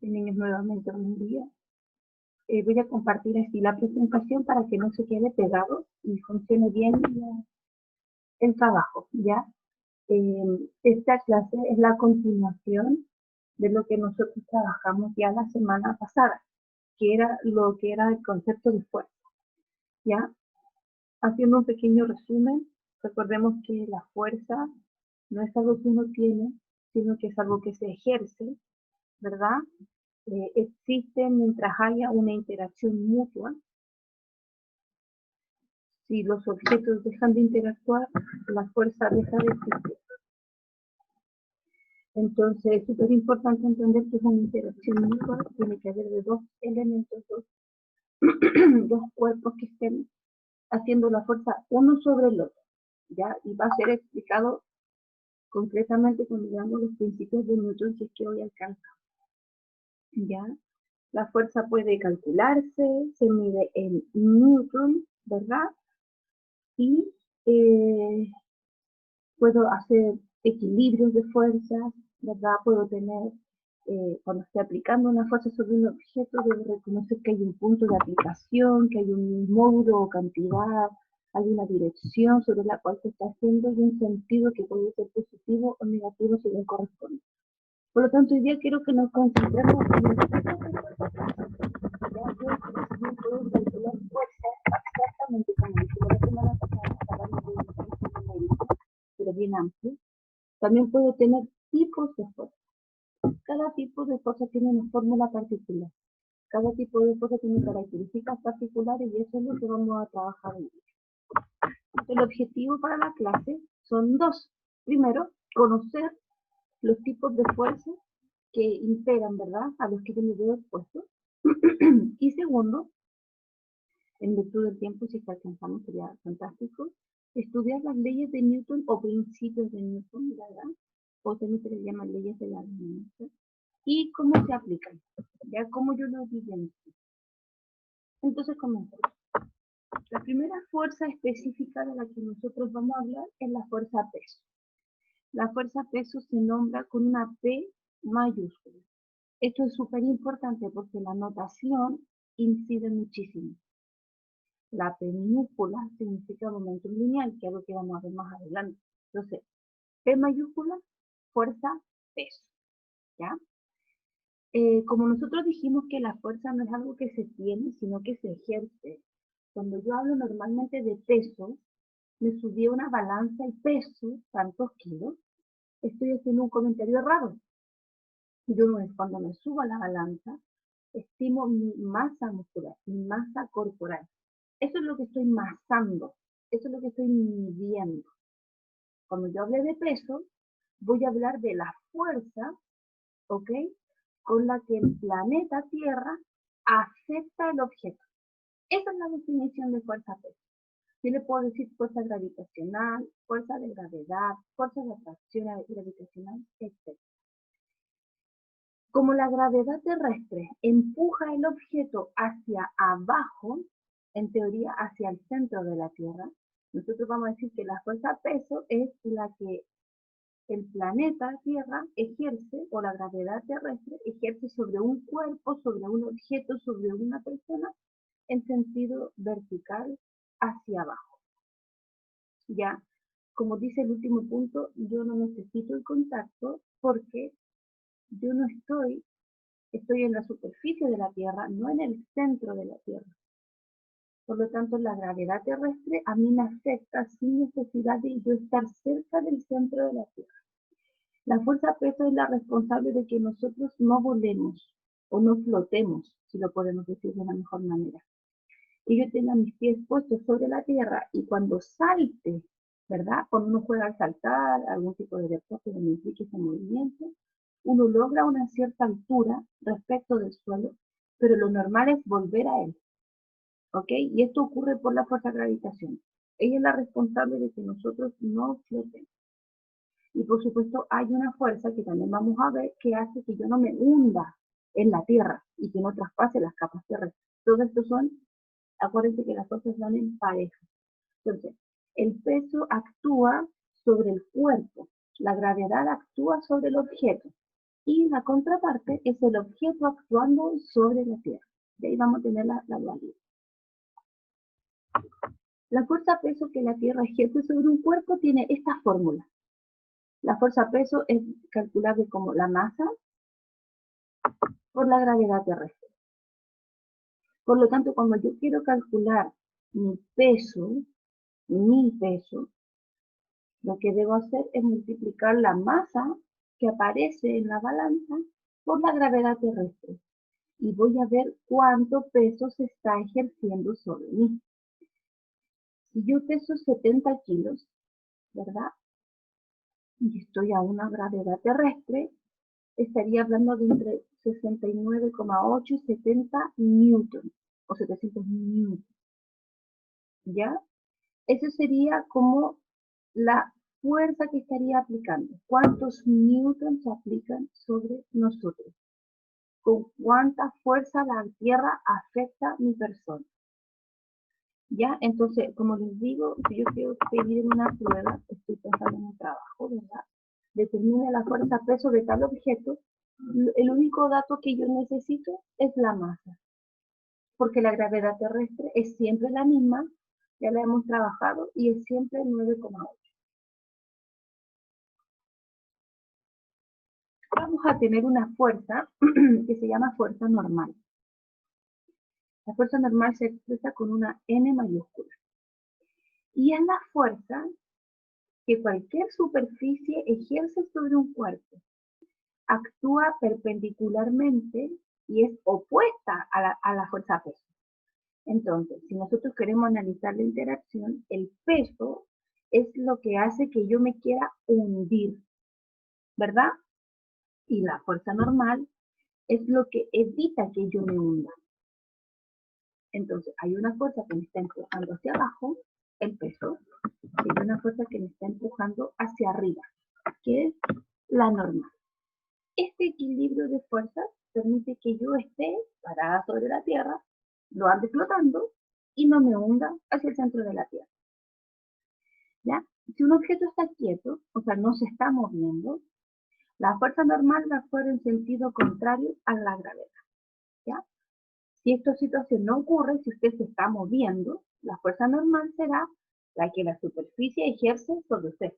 Niños, nuevamente buen día. Voy a compartir así la presentación para que no se quede pegado y funcione bien el trabajo, ¿ya? Esta clase es la continuación de lo que nosotros trabajamos ya la semana pasada, que era lo que era el concepto de fuerza, ¿ya? Haciendo un pequeño resumen, recordemos que la fuerza no es algo que uno tiene, sino que es algo que se ejerce, ¿verdad? Existe mientras haya una interacción mutua. Si los objetos dejan de interactuar, la fuerza deja de existir. Entonces es súper importante entender que es una interacción mutua, tiene que haber de dos elementos, dos cuerpos que estén haciendo la fuerza uno sobre el otro, ¿ya? Y va a ser explicado concretamente cuando veamos los principios de Newton, si es que hoy alcanza, ¿ya? La fuerza puede calcularse, se mide en Newton, ¿verdad? Y puedo hacer equilibrios de fuerzas, ¿verdad? Puedo tener, cuando estoy aplicando una fuerza sobre un objeto, debo reconocer que hay un punto de aplicación, que hay un módulo o cantidad, hay una dirección sobre la cual se está haciendo y un sentido que puede ser positivo o negativo según corresponde. Por lo tanto, hoy día quiero que nos concentremos en el tipo de fuerza. Ya yo puedo calcular fuerzas exactamente como dije la semana pasada, hablando de un numérico, pero bien amplio. También puedo tener tipos de fuerza. Cada tipo de fuerza tiene una fórmula particular. Cada tipo de fuerza tiene características particulares y eso es lo que vamos a trabajar hoy. El objetivo para la clase son dos. Primero, conocer los tipos de fuerza que imperan, ¿verdad?, a los que yo me veo expuestos. Y segundo, en virtud del tiempo, si está alcanzando sería fantástico, estudiar las leyes de Newton o principios de Newton, ¿verdad? O también se les llama leyes de la dinámica, y cómo se aplican, ya cómo yo lo vivencio. Entonces comenzamos. La primera fuerza específica de la que nosotros vamos a hablar es la fuerza peso. La fuerza peso se nombra con una P mayúscula. Esto es súper importante porque la notación incide muchísimo. La P minúscula significa momento lineal, que es lo que vamos a ver más adelante. Entonces, P mayúscula, fuerza, peso, ¿ya? Como nosotros dijimos que la fuerza no es algo que se tiene, sino que se ejerce. Cuando yo hablo normalmente de peso, me subí a una balanza y peso tantos kilos, estoy haciendo un comentario errado. Yo no es cuando me subo a la balanza, estimo mi masa muscular, mi masa corporal. Eso es lo que estoy masando, eso es lo que estoy midiendo. Cuando yo hable de peso, voy a hablar de la fuerza, ¿ok?, con la que el planeta Tierra acepta el objeto. Esa es la definición de fuerza-peso. Yo le puedo decir fuerza gravitacional, fuerza de gravedad, fuerza de atracción gravitacional, etc. Como la gravedad terrestre empuja el objeto hacia abajo, en teoría hacia el centro de la Tierra, nosotros vamos a decir que la fuerza-peso es la que el planeta Tierra ejerce, o la gravedad terrestre ejerce sobre un cuerpo, sobre un objeto, sobre una persona, en sentido vertical hacia abajo. Ya, como dice el último punto, yo no necesito el contacto porque yo no estoy en la superficie de la Tierra, no en el centro de la Tierra. Por lo tanto, la gravedad terrestre a mí me afecta sin necesidad de yo estar cerca del centro de la Tierra. La fuerza peso es la responsable de que nosotros no volemos o no flotemos, si lo podemos decir de una mejor manera. Y yo tenga mis pies puestos sobre la tierra y cuando salte, ¿verdad? Cuando uno juega al saltar, algún tipo de deporte donde implique ese movimiento, uno logra una cierta altura respecto del suelo, pero lo normal es volver a él, ¿ok? Y esto ocurre por la fuerza gravitacional. Ella es la responsable de que nosotros no flotemos. Y por supuesto hay una fuerza que también vamos a ver que hace que yo no me hunda en la tierra y que no traspase las capas terrestres. Todo esto son, acuérdense que las fuerzas van en pareja. Entonces, el peso actúa sobre el cuerpo, la gravedad actúa sobre el objeto. Y la contraparte es el objeto actuando sobre la Tierra. De ahí vamos a tener la dualidad. La fuerza-peso que la Tierra ejerce sobre un cuerpo tiene esta fórmula. La fuerza-peso es calculable como la masa por la gravedad terrestre. Por lo tanto, cuando yo quiero calcular mi peso, lo que debo hacer es multiplicar la masa que aparece en la balanza por la gravedad terrestre. Y voy a ver cuánto peso se está ejerciendo sobre mí. Si yo peso 70 kilos, ¿verdad? Y estoy a una gravedad terrestre, estaría hablando de entre 69,8 y 70 newton, o 700 newton, ¿ya? Eso sería como la fuerza que estaría aplicando. ¿Cuántos newtons se aplican sobre nosotros? ¿Con cuánta fuerza la Tierra afecta a mi persona? ¿Ya? Entonces, como les digo, si yo quiero pedir en una prueba, estoy pensando en un trabajo, ¿verdad? Determine la fuerza-peso de tal objeto, el único dato que yo necesito es la masa, porque la gravedad terrestre es siempre la misma, ya la hemos trabajado, y es siempre 9,8. Vamos a tener una fuerza que se llama fuerza normal. La fuerza normal se expresa con una N mayúscula. Y es la fuerza que cualquier superficie ejerce sobre un cuerpo. Actúa perpendicularmente y es opuesta a la fuerza peso. Entonces, si nosotros queremos analizar la interacción, el peso es lo que hace que yo me quiera hundir, ¿verdad? Y la fuerza normal es lo que evita que yo me hunda. Entonces, hay una fuerza que me está empujando hacia abajo, el peso, y hay una fuerza que me está empujando hacia arriba, que es la normal. Este equilibrio de fuerzas permite que yo esté parada sobre la Tierra, lo ande flotando y no me hunda hacia el centro de la Tierra. ¿Ya? Si un objeto está quieto, o sea, no se está moviendo, la fuerza normal va a actuar en sentido contrario a la gravedad. ¿Ya? Si esta situación no ocurre, si usted se está moviendo, la fuerza normal será la que la superficie ejerce sobre usted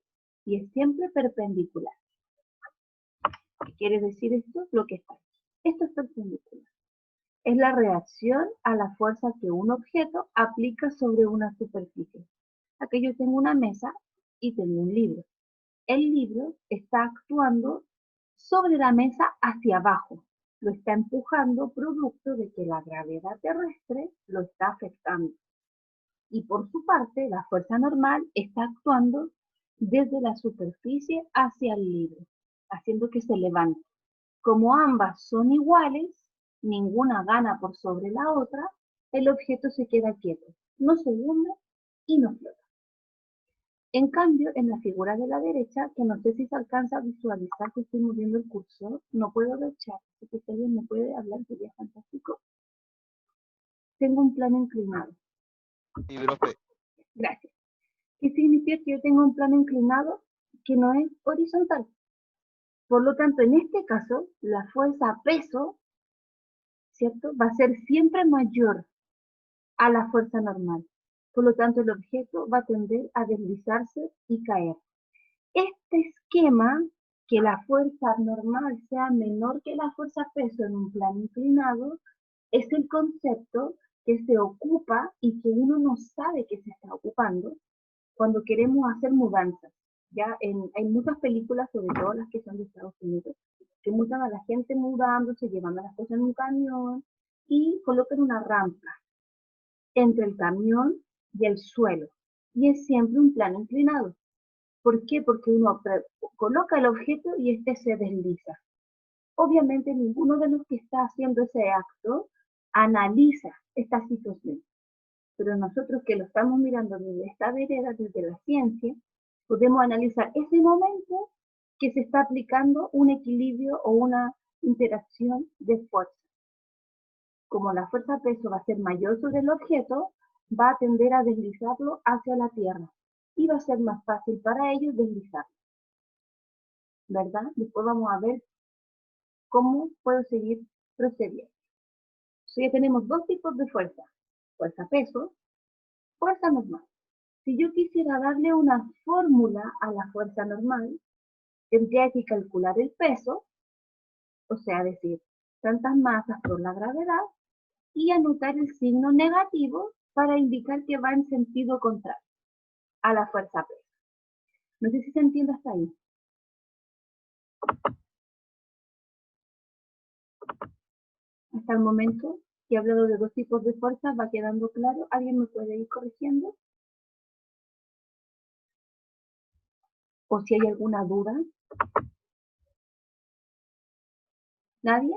y es siempre perpendicular. ¿Qué quiere decir esto? Lo que está aquí. Esto es perpendicular. Es la reacción a la fuerza que un objeto aplica sobre una superficie. Aquí yo tengo una mesa y tengo un libro. El libro está actuando sobre la mesa hacia abajo. Lo está empujando producto de que la gravedad terrestre lo está afectando. Y por su parte, la fuerza normal está actuando desde la superficie hacia el libro, haciendo que se levante. Como ambas son iguales, ninguna gana por sobre la otra, el objeto se queda quieto, no se hunde y no flota. En cambio, en la figura de la derecha, que no sé si se alcanza a visualizar que estoy moviendo el cursor, no puedo ver chat, si alguien me puede hablar sería fantástico. Tengo un plano inclinado. Sí, profe. Gracias. ¿Qué significa que yo tengo un plano inclinado que no es horizontal? Por lo tanto, en este caso, la fuerza peso, ¿cierto?, va a ser siempre mayor a la fuerza normal. Por lo tanto, el objeto va a tender a deslizarse y caer. Este esquema, que la fuerza normal sea menor que la fuerza peso en un plano inclinado, es el concepto que se ocupa y que uno no sabe que se está ocupando cuando queremos hacer mudanzas. Ya hay muchas películas, sobre todo las que son de Estados Unidos, que muestran a la gente mudándose, llevando las cosas en un camión y colocan una rampa entre el camión y el suelo. Y es siempre un plano inclinado. ¿Por qué? Porque uno coloca el objeto y este se desliza. Obviamente ninguno de los que está haciendo ese acto analiza esta situación. Pero nosotros que lo estamos mirando desde esta vereda, desde la ciencia, podemos analizar ese momento que se está aplicando un equilibrio o una interacción de fuerza. Como la fuerza peso va a ser mayor sobre el objeto, va a tender a deslizarlo hacia la tierra y va a ser más fácil para ellos deslizarlo, ¿verdad? Después vamos a ver cómo puedo seguir procediendo. Entonces ya tenemos dos tipos de fuerza. Fuerza-peso, fuerza normal. Si yo quisiera darle una fórmula a la fuerza normal, tendría que calcular el peso, o sea, decir tantas masas por la gravedad, y anotar el signo negativo para indicar que va en sentido contrario a la fuerza-peso. No sé si se entiende hasta ahí. Hasta el momento que he hablado de dos tipos de fuerza, va quedando claro. ¿Alguien me puede ir corrigiendo? ¿O si hay alguna duda? ¿Nadie?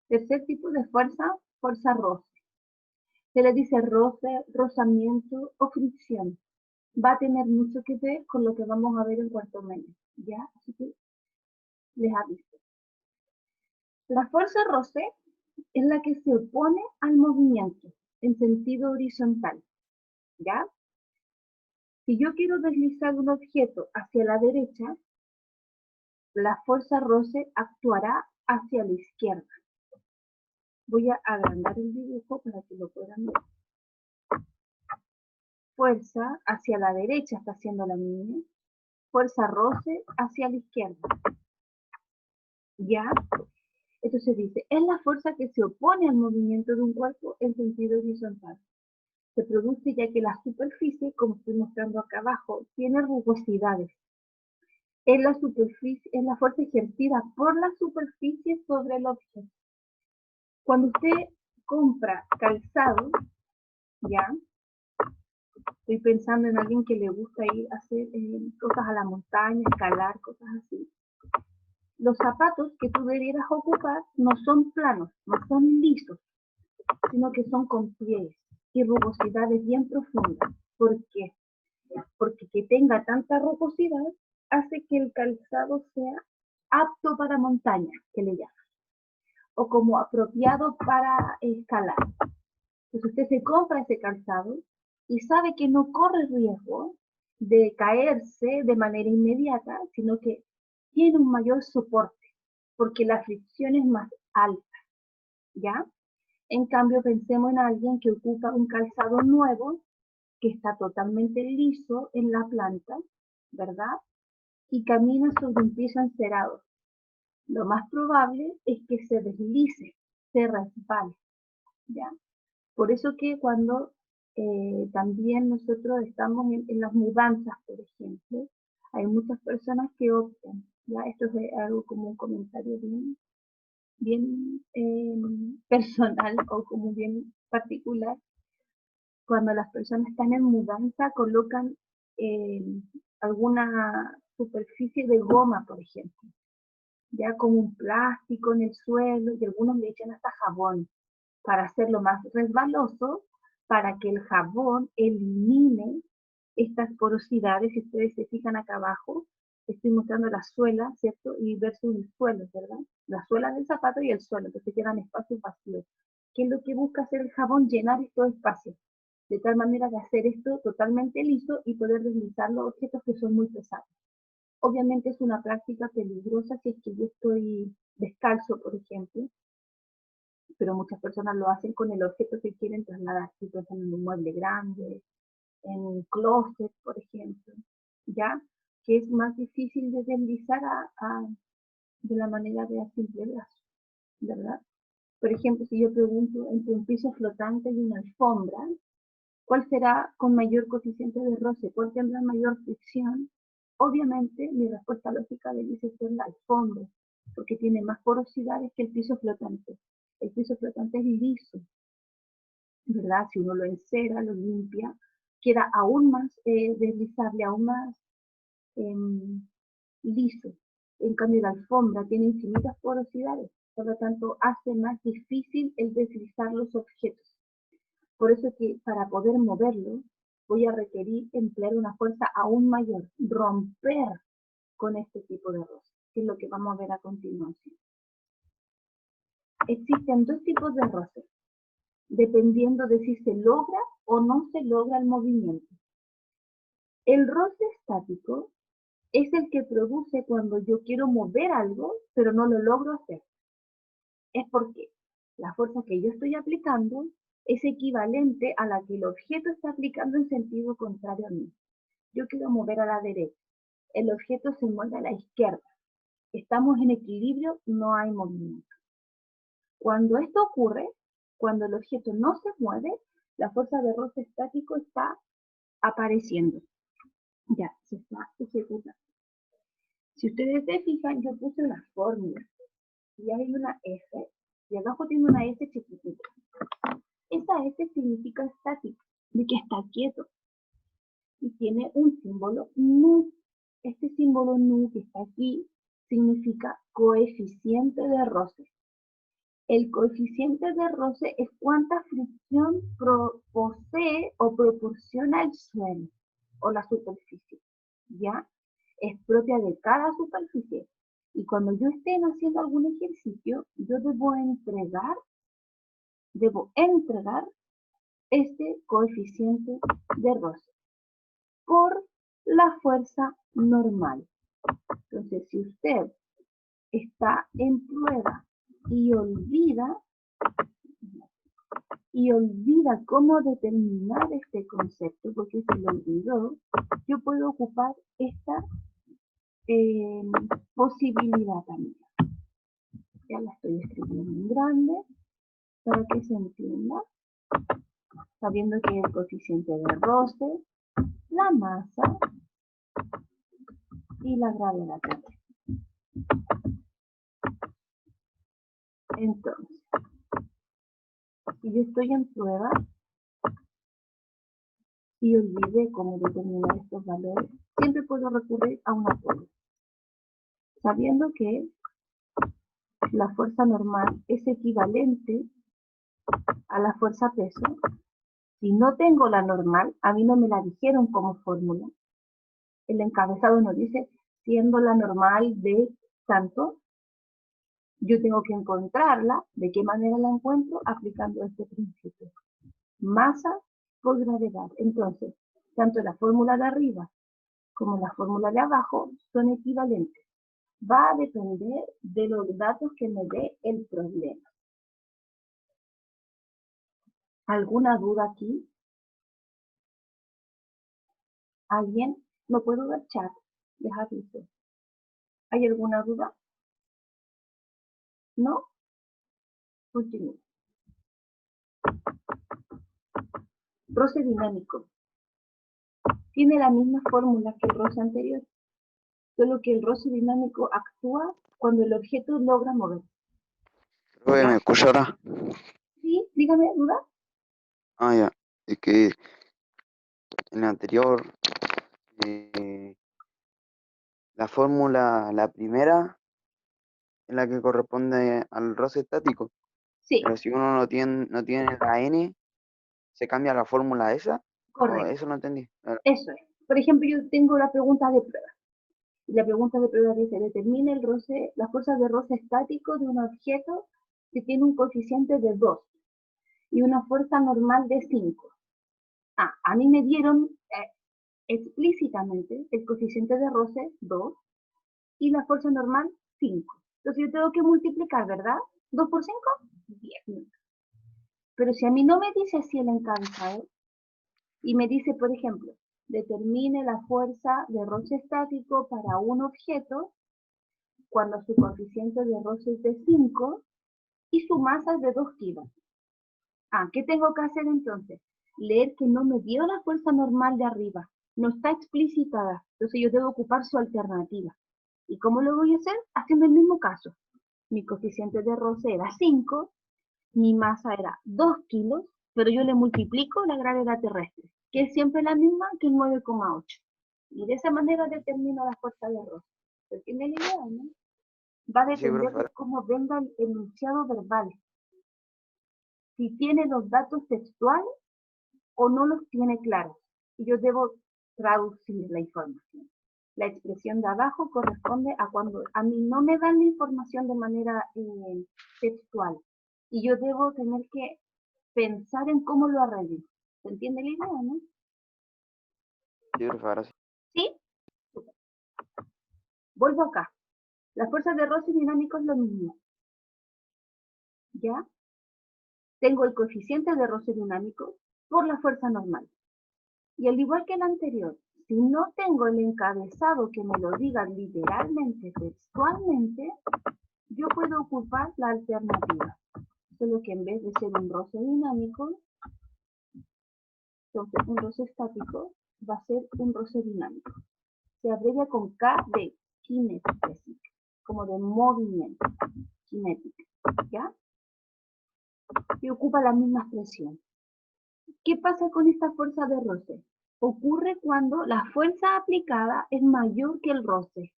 Tercer tipo de fuerza, fuerza roce. Se le dice roce, rozamiento o fricción. Va a tener mucho que ver con lo que vamos a ver en cuarto medio, ¿ya? Así que les aviso. La fuerza roce es la que se opone al movimiento en sentido horizontal, ¿ya? Si yo quiero deslizar un objeto hacia la derecha, la fuerza roce actuará hacia la izquierda. Voy a agrandar el dibujo para que lo puedan ver. Fuerza hacia la derecha está haciendo la niña. Fuerza roce hacia la izquierda. ¿Ya? Entonces dice, es la fuerza que se opone al movimiento de un cuerpo en sentido horizontal. Se produce ya que la superficie, como estoy mostrando acá abajo, tiene rugosidades. Es la fuerza ejercida por la superficie sobre el objeto. Cuando usted compra calzado, ya, estoy pensando en alguien que le gusta ir a hacer cosas a la montaña, escalar, cosas así. Los zapatos que tú debieras ocupar no son planos, no son lisos, sino que son con pliegues y rugosidades bien profundas. ¿Por qué? Porque que tenga tanta rugosidad hace que el calzado sea apto para montaña, que le llaman, o como apropiado para escalar. Entonces usted se compra ese calzado y sabe que no corre riesgo de caerse de manera inmediata, sino que tiene un mayor soporte, porque la fricción es más alta, ¿ya? En cambio, pensemos en alguien que ocupa un calzado nuevo, que está totalmente liso en la planta, ¿verdad? Y camina sobre un piso encerado. Lo más probable es que se deslice, se resbale, ¿ya? Por eso que cuando también nosotros estamos en las mudanzas, por ejemplo, hay muchas personas que optan, ¿ya? Esto es algo como un comentario bien personal o como bien particular. Cuando las personas están en mudanza, colocan eh, alguna superficie de goma, por ejemplo, ya como un plástico en el suelo, y algunos le echan hasta jabón para hacerlo más resbaloso, para que el jabón elimine estas porosidades. Si ustedes se fijan acá abajo, estoy mostrando la suela, ¿cierto? Y versus el suelo, ¿verdad? La suela del zapato y el suelo, entonces quedan espacios vacíos. ¿Qué es lo que busca hacer el jabón? Llenar estos espacios, de tal manera de hacer esto totalmente liso y poder deslizar los objetos que son muy pesados. Obviamente es una práctica peligrosa si es que yo estoy descalzo, por ejemplo, pero muchas personas lo hacen con el objeto que quieren trasladar, si piensan en un mueble grande, en un closet, por ejemplo, ¿ya? Que es más difícil de deslizar de la manera de a simple brazo, ¿verdad? Por ejemplo, si yo pregunto entre un piso flotante y una alfombra, ¿cuál será con mayor coeficiente de roce? ¿Cuál tendrá mayor fricción? Obviamente, mi respuesta lógica debe ser la alfombra, porque tiene más porosidades que el piso flotante. El piso flotante es liso, ¿verdad? Si uno lo encera, lo limpia, queda aún más deslizable, aún más eh, liso. En cambio, la alfombra tiene infinitas porosidades, por lo tanto, hace más difícil el deslizar los objetos. Por eso que para poder moverlo, voy a requerir emplear una fuerza aún mayor, romper con este tipo de roce, que es lo que vamos a ver a continuación. Existen dos tipos de roce, dependiendo de si se logra o no se logra el movimiento. El roce estático es el que produce cuando yo quiero mover algo, pero no lo logro hacer. Es porque la fuerza que yo estoy aplicando es equivalente a la que el objeto está aplicando en sentido contrario a mí. Yo quiero mover a la derecha, el objeto se mueve a la izquierda. Estamos en equilibrio, no hay movimiento. Cuando esto ocurre, cuando el objeto no se mueve, la fuerza de roce estático está apareciendo. Ya, se está ejecutando. Si ustedes se fijan, yo puse una fórmula. Y hay una F, y abajo tiene una S chiquitita. Esa S significa estático, de que está quieto. Y tiene un símbolo nu. Este símbolo nu que está aquí significa coeficiente de roce. El coeficiente de roce es cuánta fricción posee o proporciona el suelo o la superficie. ¿Ya? Es propia de cada superficie. Y cuando yo esté haciendo algún ejercicio, yo debo entregar este coeficiente de roce por la fuerza normal. Entonces, si usted está en prueba y olvida cómo determinar este concepto, porque se lo olvidó, yo puedo ocupar esta posibilidad también. Ya la estoy escribiendo en grande para que se entienda, sabiendo que el coeficiente de roce, la masa y la gravedad terrestre. Entonces, si yo estoy en prueba y olvidé cómo determinar estos valores, siempre puedo recurrir a una fórmula. Sabiendo que la fuerza normal es equivalente a la fuerza peso, si no tengo la normal, a mí no me la dijeron como fórmula. El encabezado nos dice, siendo la normal de tanto, yo tengo que encontrarla. ¿De qué manera la encuentro? Aplicando este principio. Masa por gravedad. Entonces, tanto la fórmula de arriba como la fórmula de abajo son equivalentes. Va a depender de los datos que me dé el problema. ¿Alguna duda aquí? ¿Alguien? No puedo ver chat. Les aviso. ¿Hay alguna duda? ¿No? Continúo. Roce dinámico. Tiene la misma fórmula que el roce anterior, solo que el roce dinámico actúa cuando el objeto logra moverse. ¿Me escucha ahora? Sí, dígame, ¿duda? Ah, ya. Es que en la anterior, eh, la fórmula, la primera, es la que corresponde al roce estático. Sí, Pero si uno no tiene la N, ¿se cambia la fórmula esa? O correcto. eso no entendí. Claro. Eso es. Por ejemplo, yo tengo la pregunta de prueba. Y la pregunta de prueba dice, determine el roce, la fuerza de roce estático de un objeto que tiene un coeficiente de 2 y una fuerza normal de 5. A mí me dieron explícitamente el coeficiente de roce 2 y la fuerza normal 5. Entonces yo tengo que multiplicar, ¿verdad? 2 por 5, 10. Pero si a mí no me dice así el encabezado y me dice, por ejemplo, determine la fuerza de roce estático para un objeto cuando su coeficiente de roce es de 5 y su masa es de 2 kilos. ¿Qué tengo que hacer entonces? Leer que no me dio la fuerza normal de arriba, no está explicitada, entonces yo debo ocupar su alternativa. ¿Y cómo lo voy a hacer? Haciendo el mismo caso. Mi coeficiente de roce era 5, mi masa era 2 kilos, pero yo le multiplico la gravedad terrestre, que es siempre la misma que el 9,8. Y de esa manera determino la fuerza de roce. ¿Se entiende la idea, no? Va a Sí, depender profe. de cómo venga el enunciado verbal. Si tiene los datos textuales o no los tiene claros. Y yo debo traducir la información. La expresión de abajo corresponde a cuando a mí no me dan la información de manera textual. Y yo debo tener que pensar en cómo lo arreglo. ¿Se entiende la idea, no? Sí, profe, ahora sí. ¿Sí? Vuelvo acá. La fuerza de roce dinámico es lo mismo. ¿Ya? Tengo el coeficiente de roce dinámico por la fuerza normal. Y al igual que el anterior, si no tengo el encabezado que me lo diga literalmente, textualmente, yo puedo ocupar la alternativa. Solo que en vez de ser un roce dinámico, entonces un roce estático va a ser un roce dinámico. Se abrevia con K de kinetic, como de movimiento, kinetic, ¿ya? Y ocupa la misma expresión. ¿Qué pasa con esta fuerza de roce? Ocurre cuando la fuerza aplicada es mayor que el roce.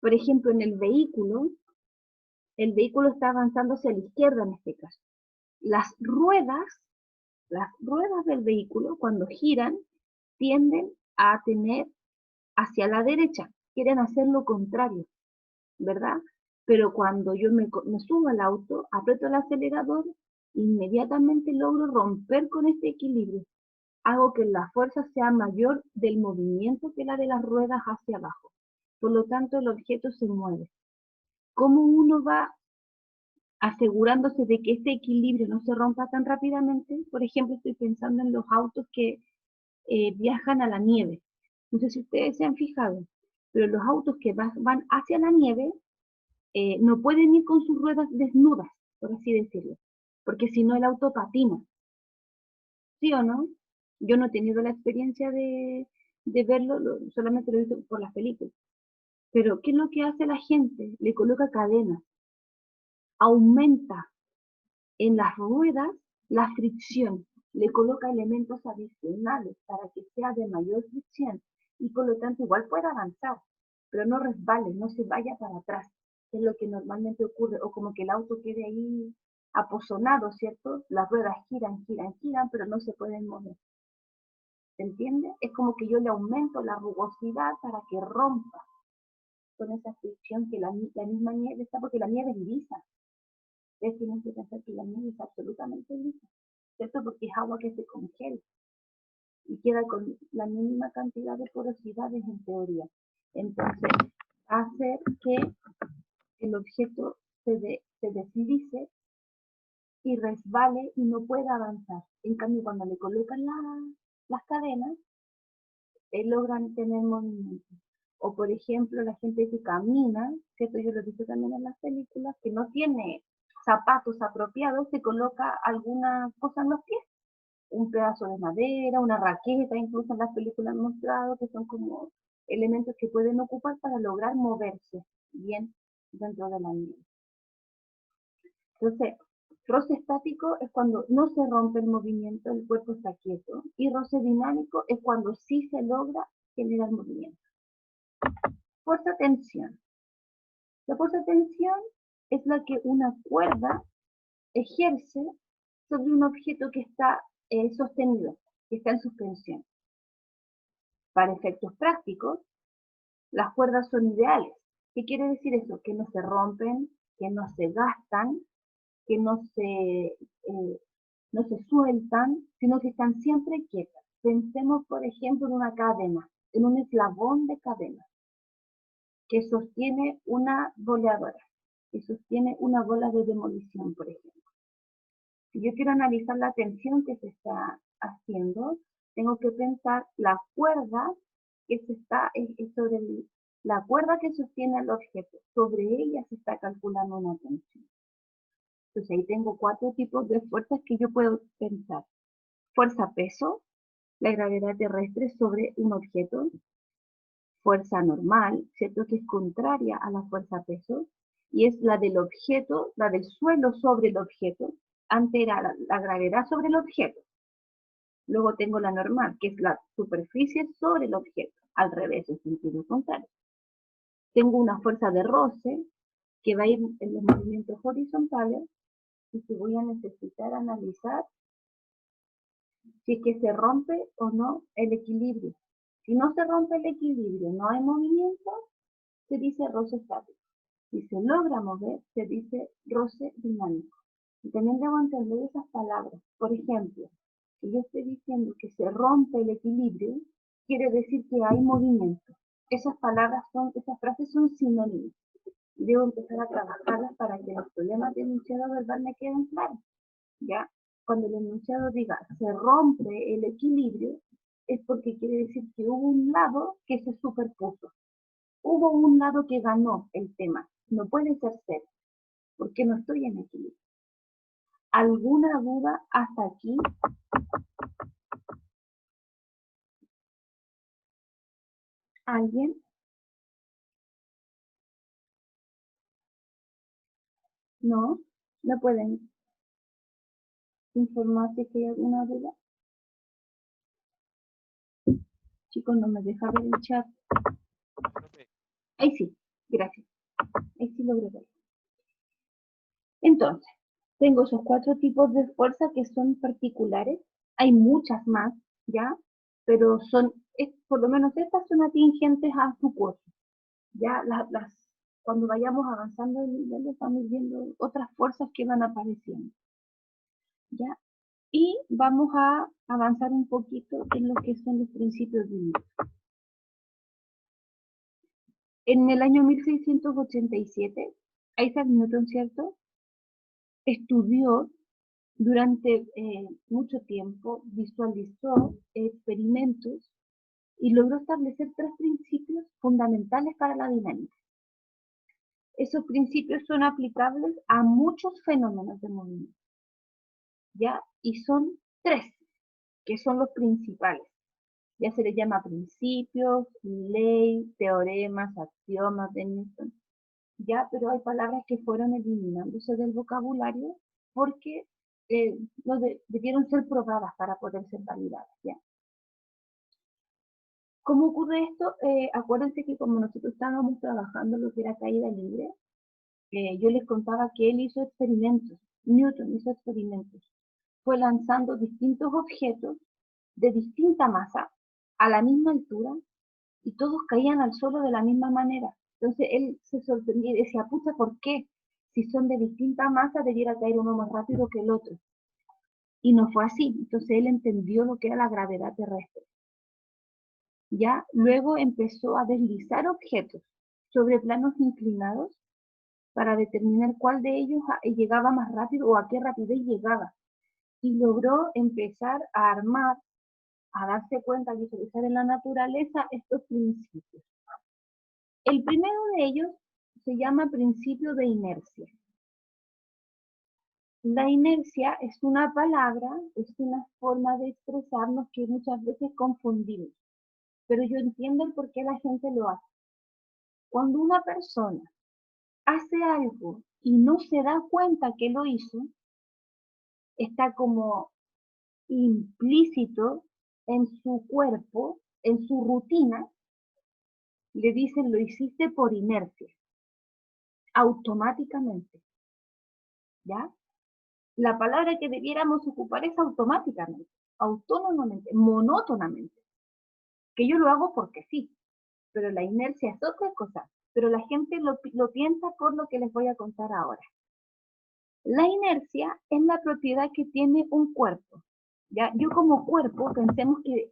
Por ejemplo, en el vehículo está avanzando hacia la izquierda en este caso. Las ruedas del vehículo, cuando giran, tienden a tener hacia la derecha, quieren hacer lo contrario, ¿verdad? Pero cuando yo me subo al auto, aprieto el acelerador, inmediatamente logro romper con este equilibrio. Hago que la fuerza sea mayor del movimiento que la de las ruedas hacia abajo. Por lo tanto, el objeto se mueve. ¿Cómo uno va asegurándose de que este equilibrio no se rompa tan rápidamente? Por ejemplo, estoy pensando en los autos que viajan a la nieve. No sé si ustedes se han fijado, pero los autos que van hacia la nieve no pueden ir con sus ruedas desnudas, por así decirlo, porque si no el auto patina. ¿Sí o no? Yo no he tenido la experiencia de verlo, solamente lo he visto por las películas. Pero, ¿qué es lo que hace la gente? Le coloca cadenas, aumenta en las ruedas la fricción, le coloca elementos adicionales para que sea de mayor fricción y por lo tanto igual pueda avanzar, pero no resbale, no se vaya para atrás, que es lo que normalmente ocurre, o como que el auto quede ahí aposonado, ¿cierto? Las ruedas giran, giran, giran, pero no se pueden mover. ¿Se entiende? Es como que yo le aumento la rugosidad para que rompa con esa fricción que la misma nieve está, porque la nieve es lisa. Ustedes tienen que pensar que la nieve es absolutamente lisa, ¿cierto? Porque es agua que se congela y queda con la mínima cantidad de porosidades en teoría. Entonces, hace que el objeto se deslice y resbale y no pueda avanzar. En cambio, cuando le colocan las cadenas, logran tener movimiento. O por ejemplo, la gente que camina, que esto yo lo he visto también en las películas, que no tiene zapatos apropiados, se coloca alguna cosa en los pies, un pedazo de madera, una raqueta, incluso en las películas han mostrado que son como elementos que pueden ocupar para lograr moverse bien dentro de la nieve. Entonces, roce estático es cuando no se rompe el movimiento, el cuerpo está quieto, y roce dinámico es cuando sí se logra generar movimiento. Fuerza-tensión. La fuerza-tensión es la que una cuerda ejerce sobre un objeto que está sostenido, que está en suspensión. Para efectos prácticos, las cuerdas son ideales. ¿Qué quiere decir eso? Que no se rompen, que no se gastan, que no se sueltan, sino que están siempre quietas. Pensemos, por ejemplo, en una cadena, en un eslabón de cadena que sostiene una boleadora, que sostiene una bola de demolición, por ejemplo. Si yo quiero analizar la tensión que se está haciendo, tengo que pensar la cuerda que se está sobre la cuerda que sostiene el objeto. Sobre ella se está calculando una tensión. Entonces ahí tengo 4 tipos de fuerzas que yo puedo pensar. Fuerza-peso, la gravedad terrestre sobre un objeto. Fuerza normal, ¿cierto? Que es contraria a la fuerza-peso. Y es la del objeto, la del suelo sobre el objeto. Antes era la gravedad sobre el objeto. Luego tengo la normal, que es la superficie sobre el objeto. Al revés, en sentido contrario. Tengo una fuerza de roce, que va a ir en los movimientos horizontales, y que voy a necesitar analizar si es que se rompe o no el equilibrio. Si no se rompe el equilibrio, no hay movimiento, se dice roce estático. Si se logra mover, se dice roce dinámico. Y también debo entender esas palabras. Por ejemplo, si yo estoy diciendo que se rompe el equilibrio, quiere decir que hay movimiento. esas palabras esas frases son sinónimos. Y debo empezar a trabajarlas para que los problemas de enunciado verbal me queden claros. ¿Ya? Cuando el enunciado diga se rompe el equilibrio, es porque quiere decir que hubo un lado que se superpuso. Hubo un lado que ganó el tema. No puede ser cero, porque no estoy en equilibrio. ¿Alguna duda hasta aquí? ¿Alguien? ¿No? ¿Me pueden informar si hay alguna duda? Chicos, no me deja ver el chat. Ahí sí, gracias. Ahí sí logré ver. Entonces, tengo esos 4 tipos de fuerza que son particulares. Hay muchas más, ¿ya? Pero por lo menos estas son atingentes a su curso. Ya cuando vayamos avanzando en niveles vamos viendo otras fuerzas que van apareciendo, ¿ya? Y vamos a avanzar un poquito en lo que son los principios de Newton. En el año 1687, Isaac Newton, ¿cierto?, estudió durante mucho tiempo, visualizó experimentos y logró establecer 3 principios fundamentales para la dinámica. Esos principios son aplicables a muchos fenómenos de movimiento, ¿ya? Y son 3, que son los principales. Ya se les llama principios, ley, teoremas, axiomas de Newton, ¿ya? Pero hay palabras que fueron eliminándose del vocabulario porque no debieron ser probadas para poder ser validadas, ¿ya? ¿Cómo ocurre esto? Acuérdense que como nosotros estábamos trabajando lo que era caída libre, yo les contaba que él hizo experimentos, Newton hizo experimentos, fue lanzando distintos objetos de distinta masa a la misma altura y todos caían al suelo de la misma manera. Entonces él se sorprendía y decía, pucha, ¿por qué? Si son de distinta masa debiera caer uno más rápido que el otro. Y no fue así. Entonces él entendió lo que era la gravedad terrestre. Ya luego empezó a deslizar objetos sobre planos inclinados para determinar cuál de ellos llegaba más rápido o a qué rapidez llegaba. Y logró empezar a armar, a darse cuenta, a visualizar en la naturaleza estos principios. El primero de ellos se llama principio de inercia. La inercia es una palabra, es una forma de expresarnos que muchas veces confundimos, pero yo entiendo el por qué la gente lo hace. Cuando una persona hace algo y no se da cuenta que lo hizo, está como implícito en su cuerpo, en su rutina, le dicen lo hiciste por inercia, automáticamente, ¿ya? La palabra que debiéramos ocupar es automáticamente, autónomamente, monótonamente, que yo lo hago porque sí, pero la inercia es otra cosa, pero la gente lo piensa por lo que les voy a contar ahora. La inercia es la propiedad que tiene un cuerpo, ¿ya? Yo como cuerpo, pensemos que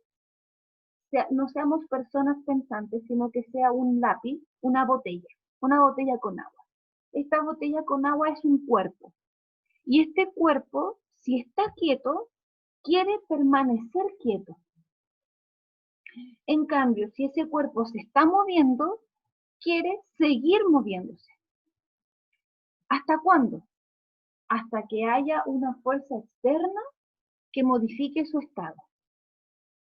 no seamos personas pensantes, sino que sea un lápiz, una botella con agua. Esta botella con agua es un cuerpo. Y este cuerpo, si está quieto, quiere permanecer quieto. En cambio, si ese cuerpo se está moviendo, quiere seguir moviéndose. ¿Hasta cuándo? Hasta que haya una fuerza externa que modifique su estado.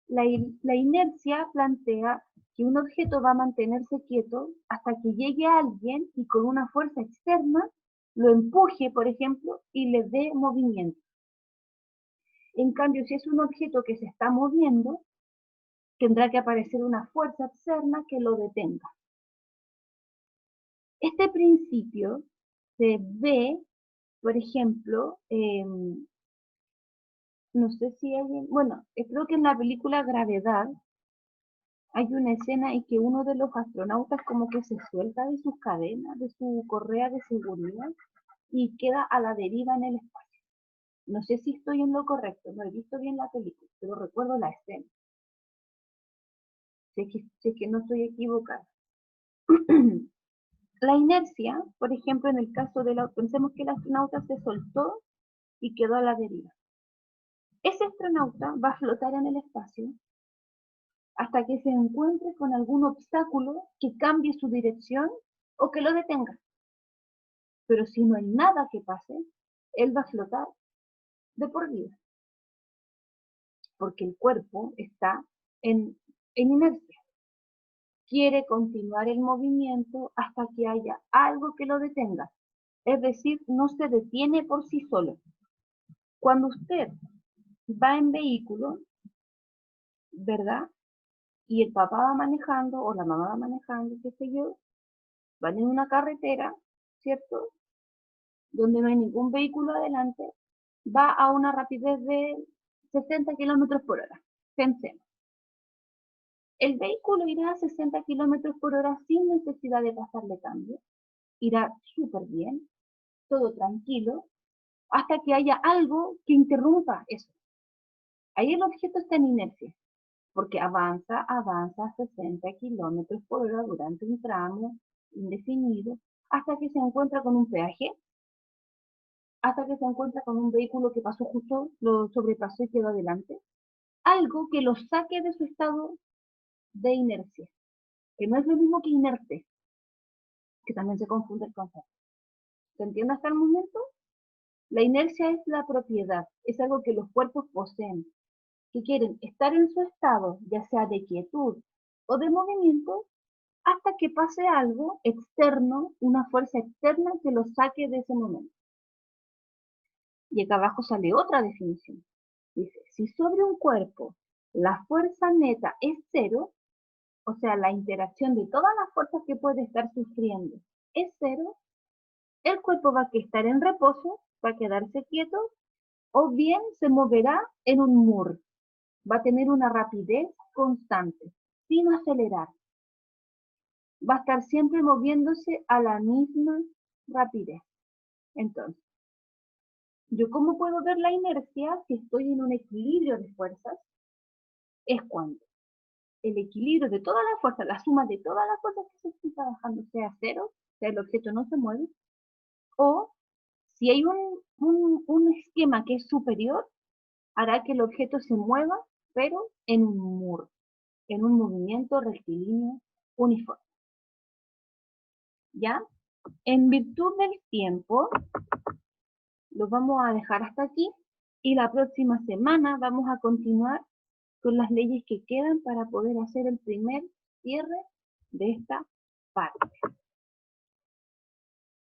La inercia plantea que un objeto va a mantenerse quieto hasta que llegue alguien y con una fuerza externa lo empuje, por ejemplo, y le dé movimiento. En cambio, si es un objeto que se está moviendo, tendrá que aparecer una fuerza externa que lo detenga. Este principio se ve, por ejemplo, no sé si alguien, bueno, creo que en la película Gravedad hay una escena en que uno de los astronautas como que se suelta de sus cadenas, de su correa de seguridad y queda a la deriva en el espacio. No sé si estoy en lo correcto, no he visto bien la película, pero recuerdo la escena. si es que no estoy equivocada. La inercia, por ejemplo, en el caso pensemos que el astronauta se soltó y quedó a la deriva. Ese astronauta va a flotar en el espacio hasta que se encuentre con algún obstáculo que cambie su dirección o que lo detenga. Pero si no hay nada que pase, él va a flotar de por vida, porque el cuerpo está en inercia. Quiere continuar el movimiento hasta que haya algo que lo detenga. Es decir, no se detiene por sí solo. Cuando usted va en vehículo, ¿verdad? Y el papá va manejando o la mamá va manejando, qué sé yo, van en una carretera, ¿cierto? Donde no hay ningún vehículo adelante, va a una rapidez de 60 kilómetros por hora. Pensemos. El vehículo irá a 60 kilómetros por hora sin necesidad de pasarle cambio. Irá súper bien, todo tranquilo, hasta que haya algo que interrumpa eso. Ahí el objeto está en inercia, porque avanza a 60 kilómetros por hora durante un tramo indefinido, hasta que se encuentra con un peaje, hasta que se encuentra con un vehículo que pasó justo, lo sobrepasó y quedó adelante. Algo que lo saque de su estado de inercia, que no es lo mismo que inerte, que también se confunde el concepto. ¿Se entiende hasta el momento? La inercia es la propiedad, es algo que los cuerpos poseen, que quieren estar en su estado, ya sea de quietud o de movimiento, hasta que pase algo externo, una fuerza externa que lo saque de ese momento. Y acá abajo sale otra definición. Dice, si sobre un cuerpo la fuerza neta es cero, o sea, la interacción de todas las fuerzas que puede estar sufriendo es cero, el cuerpo va a estar en reposo, va a quedarse quieto, o bien se moverá en un mur, va a tener una rapidez constante, sin acelerar. Va a estar siempre moviéndose a la misma rapidez. Entonces, ¿yo cómo puedo ver la inercia si estoy en un equilibrio de fuerzas? Es cuando el equilibrio de todas las fuerzas, la suma de todas las fuerzas que se están trabajando sea cero, o sea, el objeto no se mueve, o si hay un esquema que es superior, hará que el objeto se mueva, pero en un muro, en un movimiento rectilíneo uniforme. ¿Ya? En virtud del tiempo, lo vamos a dejar hasta aquí y la próxima semana vamos a continuar con las leyes que quedan para poder hacer el primer cierre de esta parte.